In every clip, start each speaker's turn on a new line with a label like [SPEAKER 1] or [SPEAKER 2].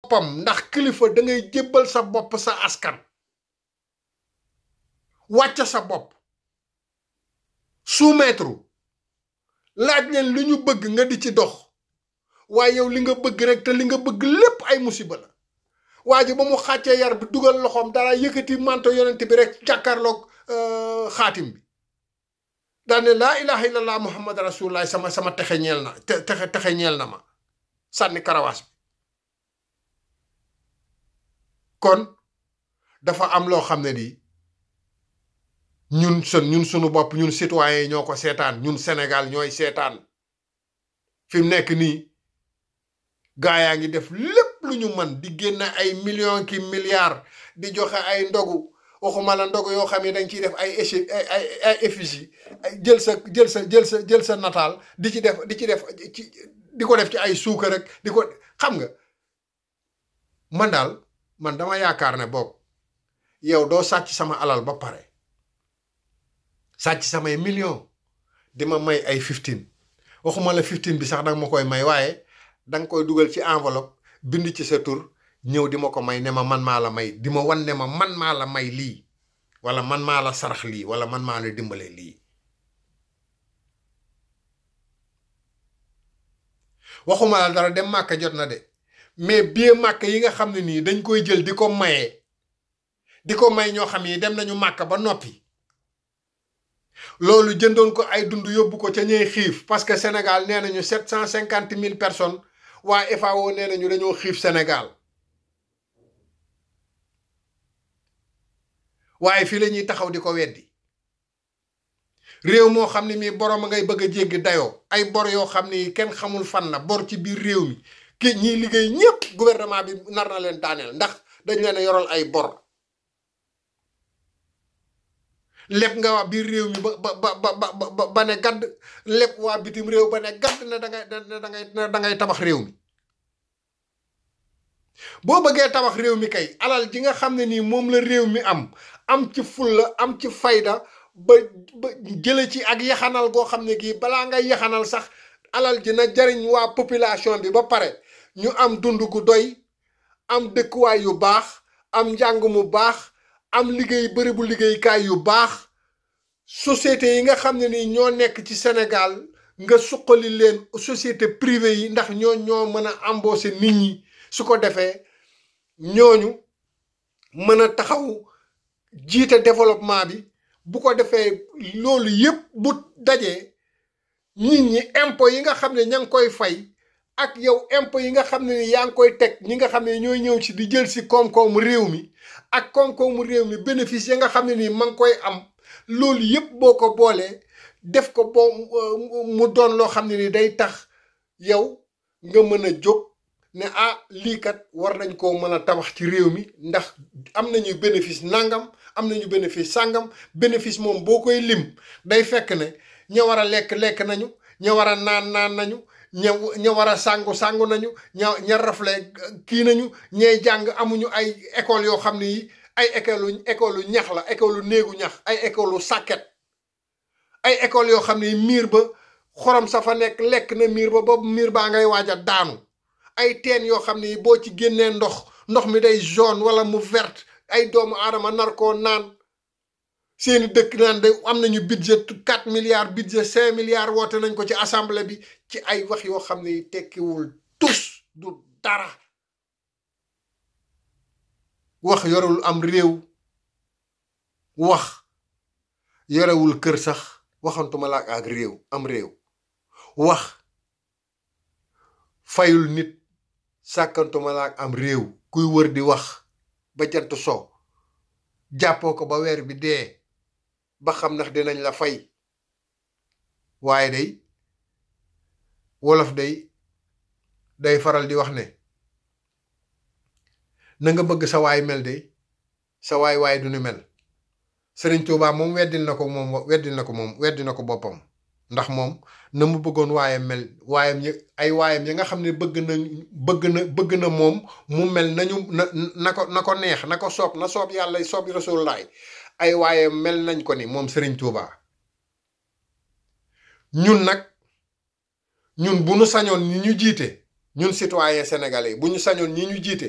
[SPEAKER 1] boppam ndax kilifa da ngay jébbal sa bopp sa askan wàcc sa bopp soumettre laaj leen lu ñu bëgg nga di ci dox waaye yow li nga bëgg rek te li nga bëgg lépp ay musiba la waa ji ba mu xàccee yar bi dugal loxoom dara yëkkati manto yonent bi rek jàkkaarloog xaatim bi daane laa ilaha illallah muhammad rasulullah sama texe ñeel na texe ñeel na ma sànni karawaas bi kon dafa am loo xam ne di ñun sunu bopp ñun citoyens yi ñoo ko seetaan ñun Sénégal ñooy seetaan fi mu nekk nii gaa yaa ngi def lépp lu ñu mën di génn ay millions ki milliards di joxe ay ndogu waxuma la ndogu yoo xam ne dañ ciy def ay effigie jël sa nataal di ko def ci ay suukar rek di ko xam nga man dama yaakaar ne boog yow doo sàcc sama alal ba pare sàcc samay millions di ma may ay 15 waxuma la 15 bi sax danga ma koy may waaye danga koy dugal ci enveloppe bind ci sa tur ñëw di ma ko may ne ma man maa la may di ma wan ne ma man maa la may lii wala man maa la sarax lii wala man maa la dimbale lii waxuma la dara dem màkka jot na de mais billet màkk yi nga xam ne nii dañ koy jël di ko may ñoo xam ni dem nañu màkk ba noppi loolu jëndoon ko ay dund yóbbu ko ca ñey xiif parce que Sénégal nee nañu 750 000 personnes waa FAO nee nañu dañoo xiif Sénégal waaye fii la ñuy taxaw di ko weddi réew moo xam ne mii borom a ngay bëgg a jéggi dayoo ay bor yoo xam ne kenn xamul fan la bor ci biir réew mi ki ñiy liggéey ñëpp gouvernement bi nar na leen daaneel ndax dañ leen a yoral ay bor lépp nga waa biir réew mi ba ne gadd lépp waa bitim réew ba ne gadd ne da ngay tabax réew mi boo bëggee tabax réew mi kay alal ji nga xam ne nii moom la réew mi am ci fulla am ci fayda ba jële ci ak yaxanal goo xam ne gii balaa ngay yaxanal sax alal ji na jariñ waa population bi ba pare ñu am dund gu doy am dëkkuwaay yu baax am njàng mu baax am liggéey bërëbu liggéeykaay yu baax société yi nga xam ne ni ñoo nekk ci Sénégal nga suqali leen société privée yi ndax ñoo mën a embaucher nit ñi su ko defee ñooñu mën a taxaw jiite développement bi bu ko defee loolu yépp bu dajee nit ñi impôt yi nga xam ne ña ngi koy fay ak yow impôt yi nga xam ne ni yaa ngi koy teg ñi nga xam ne ñooy ñëw ci di jël si koom-koomu réew mi ak koom-koomu réew mi bénéfice yi nga xam ne nii ma ngi koy am loolu yépp boo ko boolee def ko mu doon loo xam ne ni day tax yow nga mën a jóg ne lii kat war nañ koo mën a tabax ci réew mi ndax am nañu bénéfice nangam am nañu bénéfice sàngam bénéfice moom boo koy lim day fekk ne ña war a lekk nañu ña war a naan nañu ña war a sangu nañu ña rafle kii nañu ñay jàng amuñu ay école yoo xam ne yi ay école ñax la école néegu ñax ay école sàkket ay école yoo xam ne miir ba xorom sa fa nekk lekk na miir ba miir baa ngay waaj a daanu ay teen yoo xam ne boo ci génnee ndox mi day jaune wala mu verte ay doomu aadama nar koo naan seeni dëkk naan de am nañu budget 4 milliards budget 5 milliards woote nañ ko ci assemblée bi ci ay wax yoo xam ne tekkiwul tus du dara wax yorewul am réew wax yorewul kër sax waxantuma la ak réew am réew wax fayul nit sàkkantuma la ak am réew kuy wër di wax ba jant so jàppoo ko ba weer bi dee ba xam ndax dinañ la fay waaye day wolof day faral di wax ne na nga bëgg sa waay mel de sa waay du ni mel Sëriñ Tuubaa moom weddil na ko boppam ndax moom na mu bëggoon waayam mel waayam yi nga xam ne bëgg na moom mu mel nañu na ko neex na ko soob na soob yàlla soob Rasulullaay ay waayam mel nañ ko ni moom Sëriñ Tuubaa ñun nag bu nu sañoon ñu jiite ñun citoyen sénégalais bu ñu sañoon ñi ñu jiite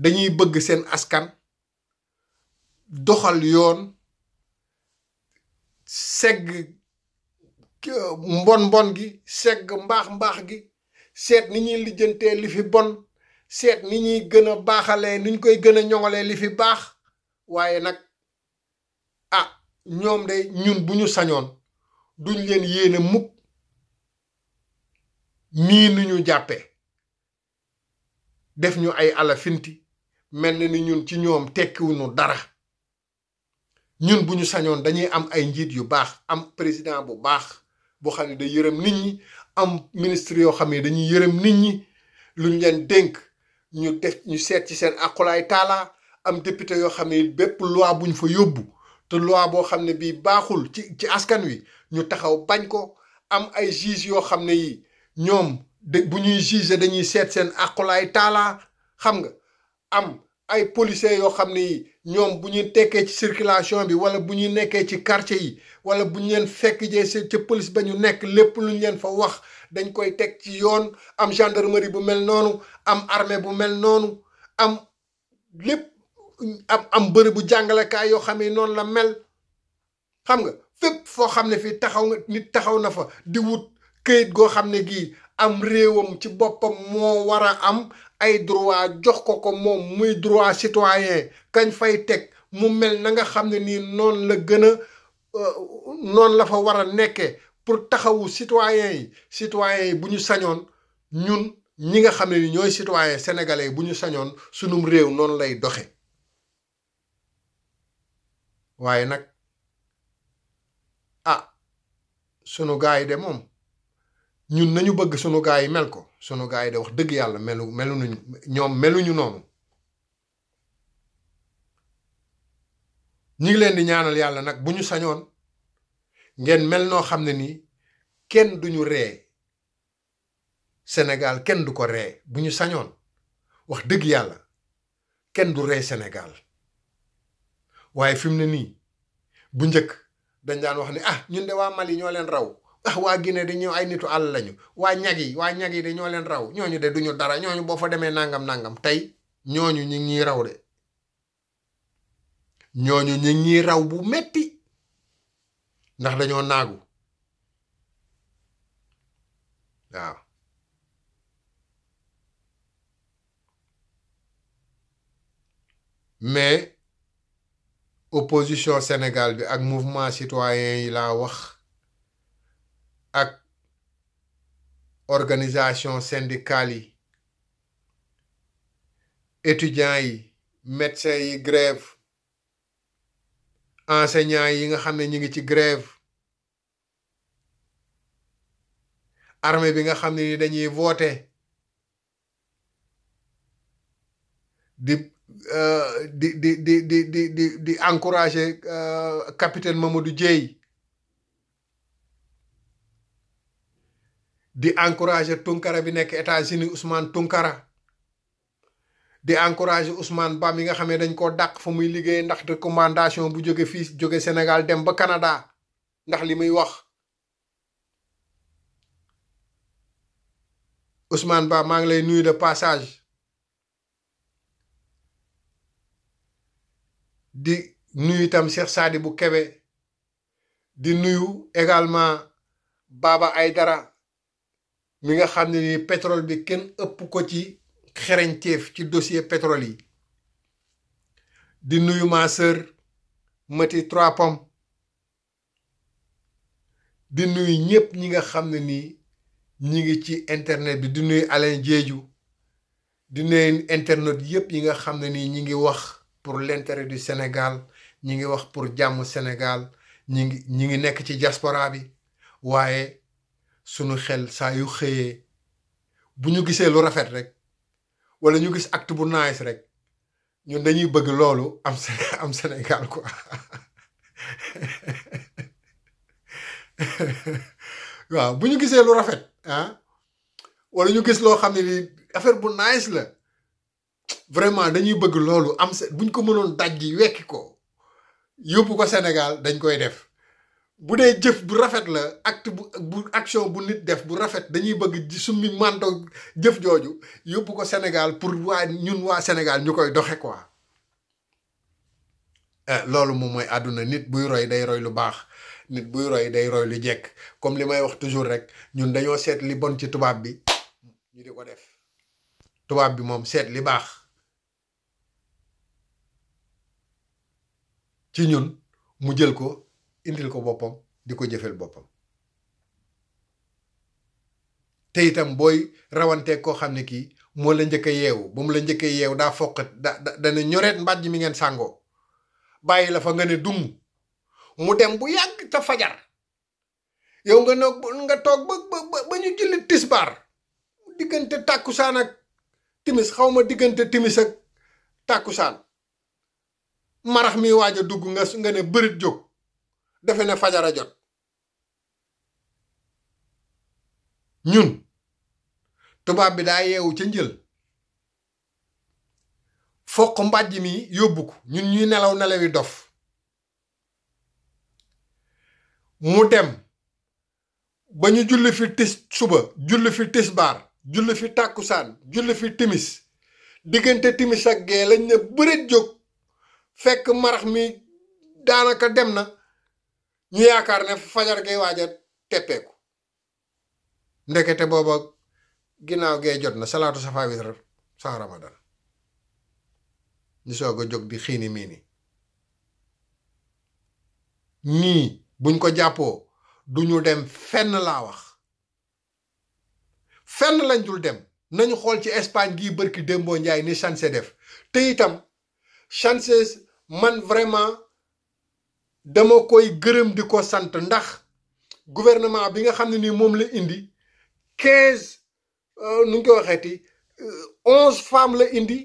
[SPEAKER 1] dañuy bëgg seen askan doxal yoon segg mbon gi segg mbaax gi seet ni ñuy lijjantee li fi bon seet ni ñuy gën a baaxalee ni ñu koy gën a ñoŋalee li fi baax waaye nag ñoom de ñun bu ñu sañoon duñ leen yéene mukk nii nu ñu jàppee def ñu ay alafinti mel na ni ñun ci ñoom tekkiwuñu dara ñun bu ñu sañoon dañuy am ay njiit yu baax am président bu baax boo xam ne day yërëm nit ñi am ministre yoo xam ne dañuy yërëm nit ñi luñ leen dénk ñu seet ci seen aqulaay taala am député yoo xam ne bépp loi buñ fa yóbbu te loi boo xam ne bii baaxul ci askan wi ñu taxaw bañ ko am ay juge yoo xam ne yi ñoom bu ñuy juger dañuy seet seen aqulaay taala xam nga am ay policiers yoo xam ne yi ñoom bu ñu tekkee ci circulation bi wala bu ñu nekkee ci quartier yi wala bu ñu leen fekk jee ca police ba ñu nekk lépp lu ñu leen fa wax dañ koy teg ci yoon am gendarmerie bu mel noonu am armée bu mel noonu am lépp am bërëbu jàngalekaay yoo xam ne noonu la mel xam nga fépp foo xam ne fii nit taxaw na fa di wut këyit goo xam ne gii am réewam ci boppam moo war a am ay droit jox ko moom muy droit citoyen kañ fay teg mu mel na nga xam ne nii noonu la gën a noonu la fa war a nekkee pour taxawu citoyen yi bu ñu sañoon ñun ñi nga xam ne ni ñooy citoyen sénégalais bu ñu sañoon sunum réew noonu lay doxe waaye nag sunu gaay yi de moom ñun nañu bëgg sunu gaay yi mel ko sunu gaay yi de wax dëgg yàlla meluñu noonu ñi ngi leen di ñaanal yàlla nag bu ñu sañoon ngeen mel noo xam ne nii kenn duñu ree Sénégal kenn du ko ree bu ñu sañoon wax dëgg yàlla kenn du ree Sénégal waaye fi mu ne nii bu njëkk dañ daan wax ne ñun de waa Mali ñoo leen raw waa Guinée de ñoo ay nitu àll lañu waa ñag yi de ñoo leen raw ñooñu de duñu dara ñooñu boo fa demee nangam tey ñooñu ñi ngi raw de ñooñu ñi ngi raw bu metti ndax dañoo naagu waaw mais opposition Sénégal bi ak mouvement citoyen yi laa wax ak organisation syndicale yi étudiants yi médecins yi grève enseignants yi nga xam ne ñu ngi ci grève armée bi nga xam ne ni dañuy voter di encourager capitaine Mamadou Dieye di encourager Tunkara bi nekk États-Unis Ousmane Tunkara di encourager Ousmane Ba mi nga xam ne dañ koo dàq fa muy liggéey ndax recommandation bu jóge Sénégal dem ba Canada ndax li muy wax Ousmane Ba maa ngi lay nuyu de passage di nuyu itam Cheikh Sadibou Kébé di nuyu également Baba Aydara mi nga xam ne ni pétrole bi kenn ëpp ko ci xereñteef ci dossier pétrole yi di nuyu ma sœur Mati Trois Pommes di nuyu ñëpp ñi nga xam ne nii ñi ngi ci internet bi di nuyu Alain Diédhiou di nuyu internet yëpp yi nga xam ne nii ñi ngi wax pour l'intérêt du Sénégal ñi ngi wax pour jàmm Sénégal ñi ngi nekk ci diaspora bi waaye sunu xel saa yu xëyee bu ñu gisee lu rafet rek wala ñu gis acte bu nice rek ñun dañuy bëgg loolu am Sénégal quoi waaw bu ñu gisee lu rafet wala ñu gis loo xam ne ni affaire bu nice la vraiment dañuy bëgg loolu buñ ko mënoon daj gi wekki ko yóbbu ko Sénégal dañ koy def bu dee jëf bu rafet la acte bu action bu nit def bu rafet dañuy bëgg di summi manto jëf jooju yóbbu ko Sénégal pour ñun waa Sénégal ñu koy doxe quoi. loolu moom mooy àdduna nit buy roy day roy lu baax nit buy roy day roy lu jekk comme li may wax toujours rek ñun dañoo seet li bon ci tubaab bi ñu di ko def tubaab bi moom seet li baax ci ñun mu jël ko indil ko boppam di ko jëfel boppam te itam booy rawante koo xam ne kii moo la njëkk a yeewu ba mu la njëkk a yeewu daa foqat dana ñoreet mbàjj mi ngeen sàngoo bàyyi la fa nga ne dung mu dem bu yàgg te fajar yow nga toog ba ñu julli tisbaar diggante tàkkusaan ak timis xaw ma diggante timis ak tàkkusaan marax mi waaj a dugg nga ne bërit jóg defe ne fajara jot ñun tubaab bi daa yeewu ca njël foq mbàjj mi yóbbu ko ñun ñuy nelawi dof mu dem ba ñu julli fi suba julli fi tisbaar julli fi tàkkusaan julli fi timis diggante timis ak gee lañ ne bëreet jóg fekk marax mi daanaka dem na ñu yaakaar ne fajar gay waaja teppeeku ndekete booba ginnaaw gee jot na salaatu safa witr sa ramadan ñu soog a jóg di xiini miini nii buñ ko jàppoo duñu dem fenn laa wax fenn lañ dul dem nañu xool ci Espagne gii bërki démboo njaay ni Sánchez def te itam Sánchez man vraiment dama koy gërëm di ko sant ndax gouvernement bi nga xam ne nii moom la indi 15 nu ñu ko waxeeti 11 femmes la indi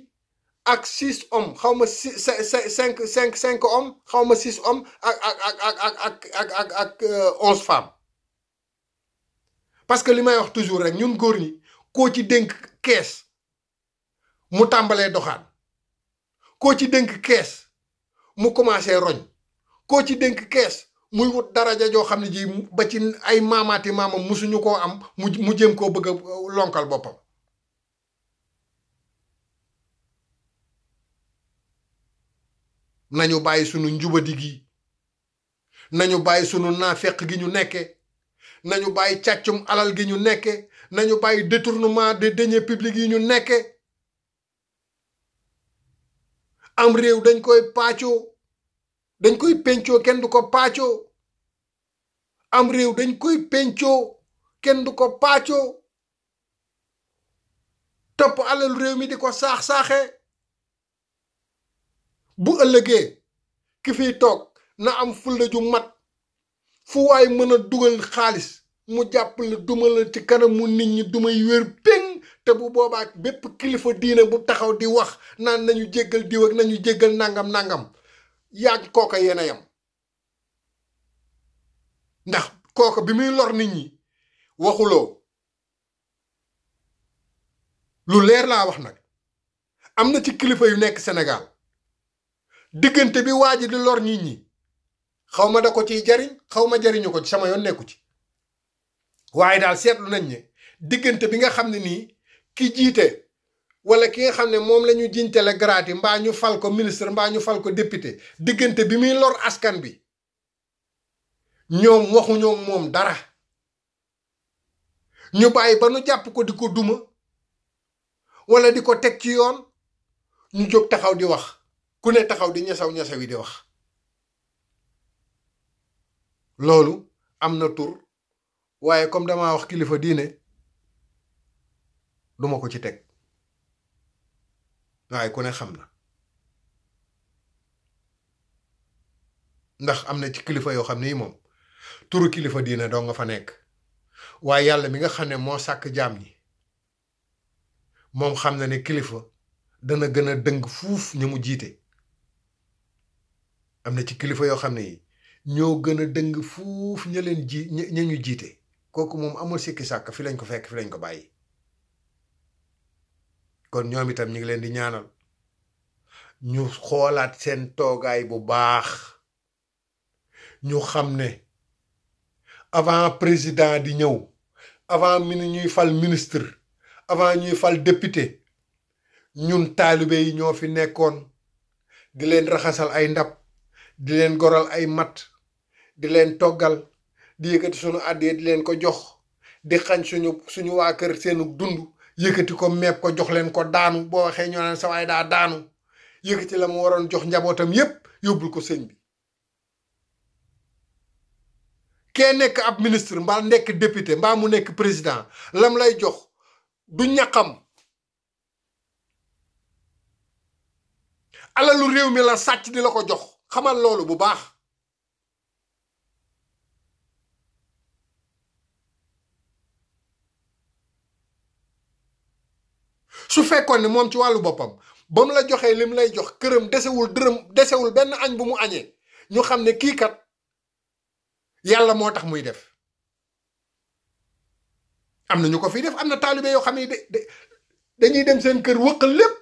[SPEAKER 1] ak 6 hommes xaw ma 5 hommes xaw ma 6 hommes ak 11 femmes parce que li may wax toujours rek ñun góor ñi koo ci dénk kees mu tàmbalee doxaan koo ci dénk kees mu commencé roñ koo ci dénk kees muy wut daraja joo xam ne ji ba ci ay maamaati maamam musuñu koo am mu jëm koo bëgg a lonkal boppam nañu bàyyi sunu njubadi gi nañu bàyyi sunu naafeq gi ñu nekke nañu bàyyi càccum alal gi ñu nekke nañu bàyyi détournement de deniers publics yi ñu nekke am réew dañ koy paccoo dañ koy pencoo kenn du ko paccoo am réew dañ koy pencoo kenn du ko paccoo topp alal réew mi di ko saax-saaxee bu ëllëgee ki fiy toog na am fulla ju mat fu waay mën a dugal xaalis mu jàpp la duma la ci kanamu nit ñi dumay wér péng te bu boobaa bépp kilifa diine bu taxaw di wax naan nañu jéggal diw ak nañu jéggal nangam yàgg kooka yéen a yam ndax kooka bi muy lor nit ñi waxuloo lu leer laa wax nag am na ci kilifa yu nekk Sénégal diggante bi waa ji di lor nit ñi xaw ma da ko ciy jariñ xaw ma jariñu ko ci sama yoon nekku ci waaye daal seetlu nañ ne diggante bi nga xam ne nii ki jiite wala ki nga xam ne moom la ñu jiñtale grade mbaa ñu fal ko ministre mbaa ñu fal ko député diggante bi muy lor askan bi ñoom waxuñoo moom dara ñu bàyyi ba nu jàpp ko di ko duma wala di ko teg ci yoon ñu jóg taxaw di wax ku ne taxaw di ñasaw yi di wax loolu am na tur waaye comme dama wax kilifa diine duma ko ci teg waaye ku ne xam na ndax am na ci kilifa yoo xam ne yi moom turu kilifa diine doo nga fa nekk waaye yàlla mi nga xam ne moo sàkk jaam ñi moom xam na ne kilifa dana gën a dëng fuuf ñu mu jiite am na ci kilifa yoo xam ne yi ñoo gën a dëng fuuf ña leen ña ñu jiite kooku moom amul sikki sàkk fi lañ ko fekk fi lañ ko bàyyi kon ñoom itam ñu ngi leen di ñaanal ñu xoolaat seen toogaay bu baax ñu xam ne avant président di ñëw avant ñuy fal ministre avant ñuy fal député ñun taalibe yi ñoo fi nekkoon di leen raxasal ay ndab di leen goral ay mat di leen toggal di yëkkati suñu àddee di leen ko jox di xañ suñu waa kër seenu dund yëkkati ko meeb ko jox leen ko daanu boo waxee ñoo naan sa waay daa daanu yëkkati la mu waroon jox njabootam yépp yóbbul ko sëñ bi kee nekk ab ministre mbaa nekk député mbaa mu nekk président lam lay jox du ñaqam alalu réew mi la sàcc di la ko jox xamal loolu bu baax su fekkoon ne moom ci wàllu boppam ba mu la joxee lim lay jox këram desewul dërëm desewul benn añ bu mu añee ñu xam ne kii kat yàlla moo tax muy def am na ñu ko fi def am na taalibe yoo xam ne dañuy dem seen kër wëq lépp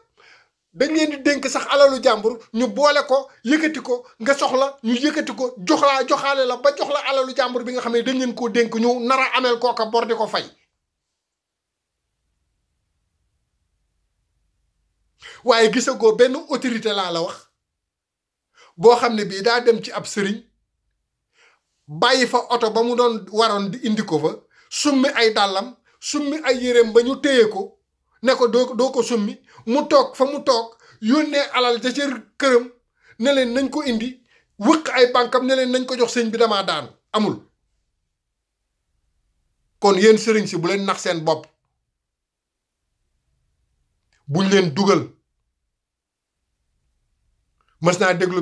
[SPEAKER 1] dañ leen di dénk sax alalu jàmbur ñu boole ko yëkkati ko nga soxla ñu yëkkati ko joxaale la ba jox la alalu jàmbur bi nga xam ne dañ leen koo dénk ñu nar a ameel kooka bor di ko fay waaye gisagoo benn autorité laa la wax boo xam ne bii daa dem ci ab sëriñ bàyyi fa oto ba mu doon waroon di indi ko fa summi ay dàllam summi ay yéreem ba ñu téye ko ne ko doo ko summi mu toog fa mu toog yónnee alal ja ca këram ne leen nañ ko indi wëq ay bànkam ne leen nañ ko jox sëñ bi damaa daanu amul kon yéen sëriñ si bu leen nax seen bopp buñ leen dugal mës naa déglu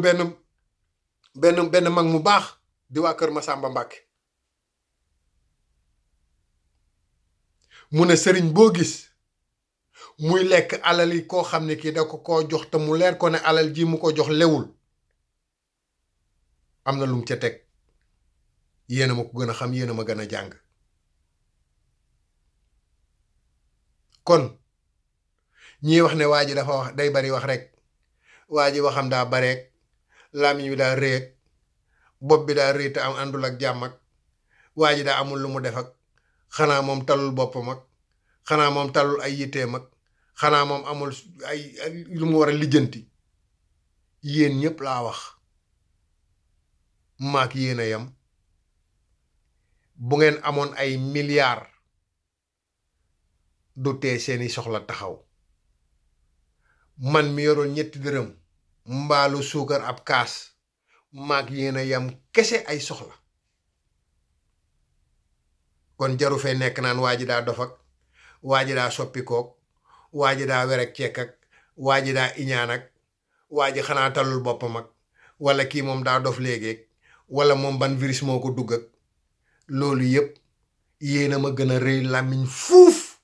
[SPEAKER 1] benn mag mu baax di waa kër Masamba Mbàkke mu ne sëriñ boo gis muy lekk alal yi koo xam ne kii da ko koo jox te mu leer ko ne alal ji mu ko jox lewul am na lum ca teg yéena ma ko gën a xam yéena ma gën a jàng kon ñii wax ne waa ji dafa wax day bari wax rek waa ji waxam daa bareek làmmiñ wi daa réeg bopp bi daa réy te am àndul ak jàmm ak waa ji daa amul lu mu def ak xanaa moom talul boppam ak xanaa moom talul ay yitteem ak xanaa moom amul ay lu mu war a lijjanti yéen ñëpp laa wax maak yéen a yam bu ngeen amoon ay milliards du tee seeni soxla taxaw man mi yoroon ñetti dërëm mbaalu suukar ab kaas maak yéen a yam kese ay soxla kon jaru fee nekk naan waa ji daa dof ak waa ji daa soppikook waa ji daa werek ceek ak waa ji daa iñaan ak waa ji xanaa talul boppam ak wala kii moom daa dof léegi wala moom ban virus moo ko dugg ak loolu yépp yéen a ma gën a rëy làmmiñ fuuf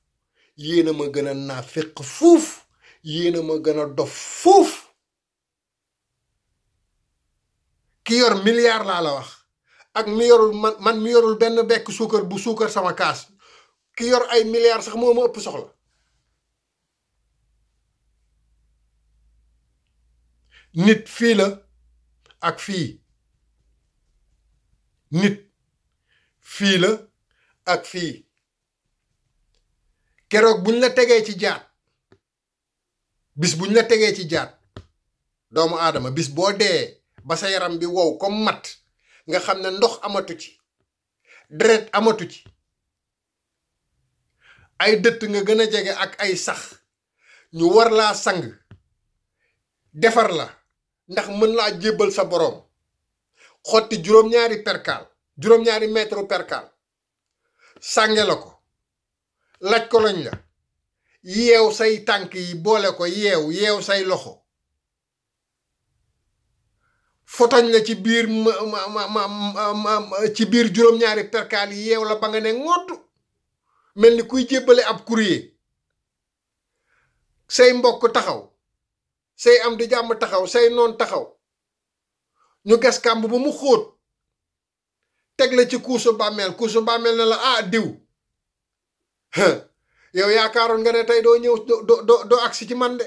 [SPEAKER 1] yéen a ma gën a naaféq fuuf yéen a ma gën a dof fuuf ki yor milliard laa la wax ak mi yorul man mi yorul benn bekk suukar bu suukar sama kaas ki yor ay milliards sax moo ma ëpp soxla nit fii la ak fii nit fii la ak fii keroog buñ la tegee ci jaat bis buñ la tegee ci jaat doomu aadama bis boo dee ba sa yaram bi wow comme mat nga xam ne ndox amatu ci deret amatu ci ay dëtt nga gën a jege ak ay sax ñu war laa sang defar la ndax mën laa jébbal sa boroom xotti juróom-ñaari perkaal juróom-ñaari mètre perkaal sànge la ko laj ko lañ la yeew say tànk yi boole ko yeew say loxo fotoñ la ci biir ci biir juróom-ñaari perkaal yi yeew la ba nga ne ngottu mel ni kuy jébbale ab courrier say mbokk taxaw say am di jàmm taxaw say noon taxaw ñu gas kàmb ba mu xóot teg la ci kuusu bàmmeel ne la ah diw yow yaakaaroon nga ne tey doo ñëw doo agsi ci man de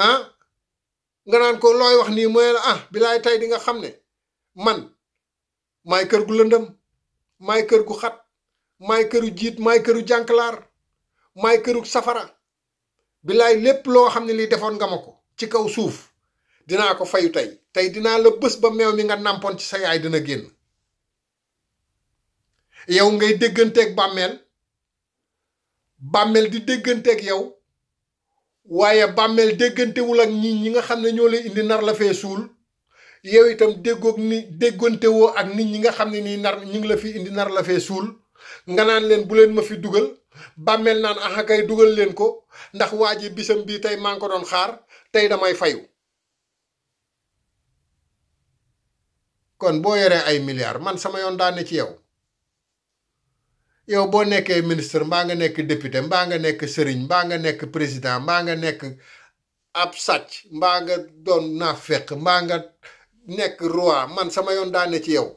[SPEAKER 1] ah nga naan ko looy wax nii mooy la ah bilaay tey di nga xam ne man maay kër gu lëndëm maay kër gu xat maay këru jiit maay këru jànklaar maay këru safara bilaay lépp loo xam ne lii defoon nga ma ko ci kaw suuf dinaa ko fayu tey dinaa la bës ba meew mi nga nàmpoon ci sa yaay dina génn yow ngay dégganteeg bàmmeel di dégganteeg yow waaye bàmmeel déggantewul ak ñi nga xam ne ñoo lay indi nar la fee suul yow itam déggantewoo ak nit ñi nga xam ne nii ñi ngi la fi indi nar la fee suul nga naan leen bu leen ma fi dugal bàmmeel naan axa kay dugal leen ko ndax waa ji bisam bii tey maa ngi ko doon xaar tey damay fayu kon boo yoree ay milliards man sama yoon daane ci yow boo nekkee ministre mbaa nga nekk député mbaa nga nekk sëriñ mbaa nga nekk président mbaa nga nekk ab sàcc mbaa nga doon naafeq mbaa nga nekk roi man sama yoon daane ci yow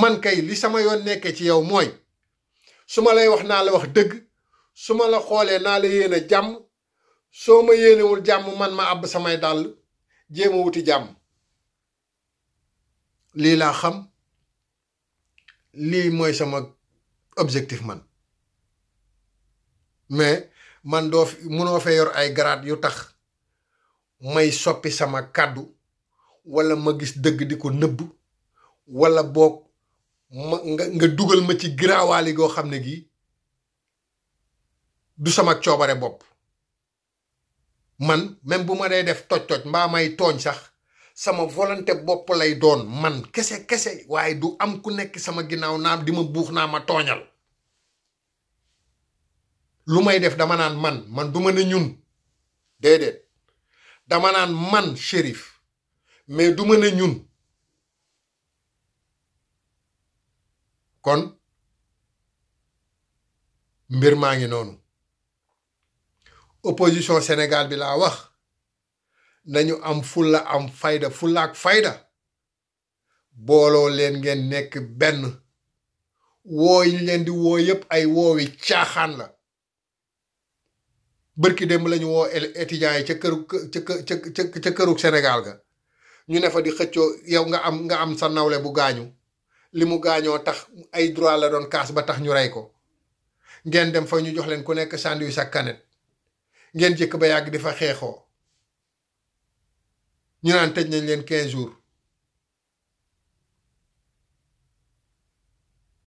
[SPEAKER 1] man kay li sama yoon nekkee ci yow mooy su ma lay wax naa la wax dëgg su ma la xoolee naa la yéene jàmm soo ma yéenewul jàmm man ma àbb samay dàll jéem a wuti jàmm lii laa xam lii mooy sama objectif man mais man munoo fee yor ay grade yu tax may soppi sama kàddu wala ma gis dëgg di ko nëbb wala boog nga dugal ma ci giraawaali goo xam ne gii du sama coobare bopp man même bu ma dee def toj-toj mbaa may tooñ sax sama volonté bopp lay doon man kese waaye du am ku nekk sama ginnaaw naam di ma buux naa ma tooñal lu may def dama naan man du ma ne ñun déedéet dama naan man Cherif mais du ma ne ñun kon mbir maa ngi noonu opposition Sénégal bi laa wax nañu am fulla am fulla ak fayda booloo leen ngeen nekk benn woo yi leen di woo yépp ay woowi caaxaan la bërki démb lañu woo étudiants yi ca kërug Sénégal ga ñu ne fa di xëccoo yow nga am sa nawle bu gaañu li mu gaañoo tax ay droit la doon kaas ba tax ñu rey ko ngeen dem fa ñu jox leen ku nekk sandwich sa kanet ngeen jëkk ba yàgg di fa xeexoo ñu naan tëj nañ leen 15 jours